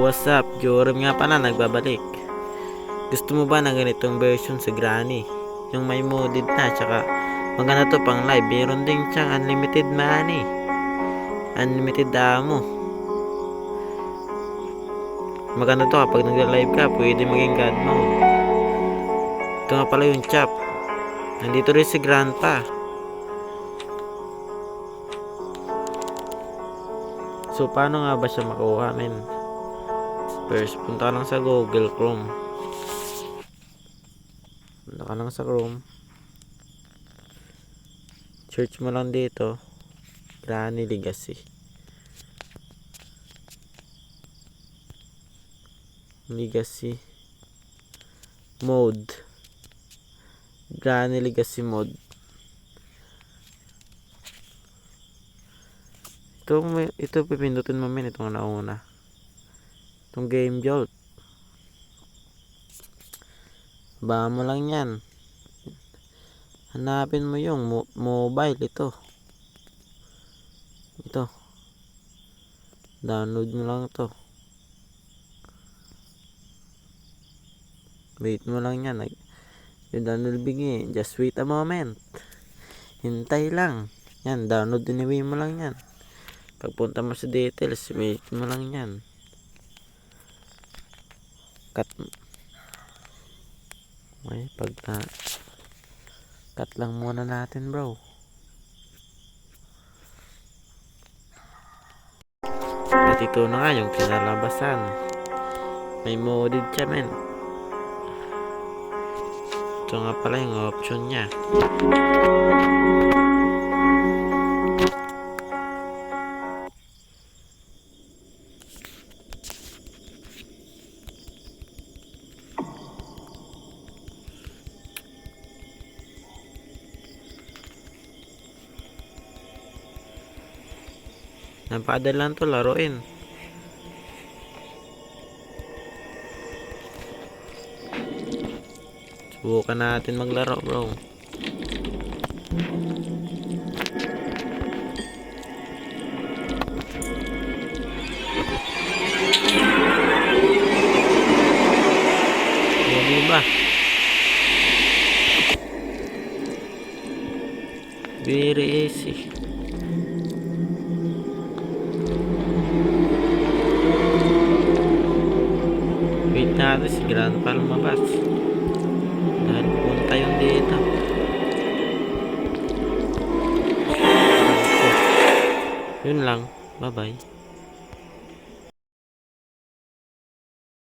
What's up? Joram nga pala nagbabalik. Gusto mo ba ng ganitong version sa Granny? Yung may modded na, tsaka maganda to pang live. Meron din siyang unlimited money. Unlimited damo. Maganda to kapag nagla-live ka, pwede maging god mode. Ito nga pala yung chop. Nandito rin si Grandpa. So, paano nga ba siya makuha, men? First, punta ka lang sa Google Chrome. Punta ka lang sa Chrome. Search mo lang dito. Granny Legacy. Legacy mode. Granny Legacy mode. Ito pipindutin mo, men. Itong nauna. Itong Game Jolt. Ba mo lang yan. Hanapin mo yung mobile. Ito. Download mo lang ito. Wait mo lang yan. Yung download bigay. Just wait a moment. Hintay lang. Yan. Download anyway mo lang yan. Pagpunta mo sa details, wait mo lang yan. Cut lang muna natin, bro. At ito na nga yung kinalabasan. May modded siya, men. Ito nga pala yung option nya. Napakadalan to laruin. Subukan natin maglaro, bro. Hindi ba? Very easy. Wait natin si Grandpa lumabas. Dahil pupunta yung dito. Yun lang. Bye bye.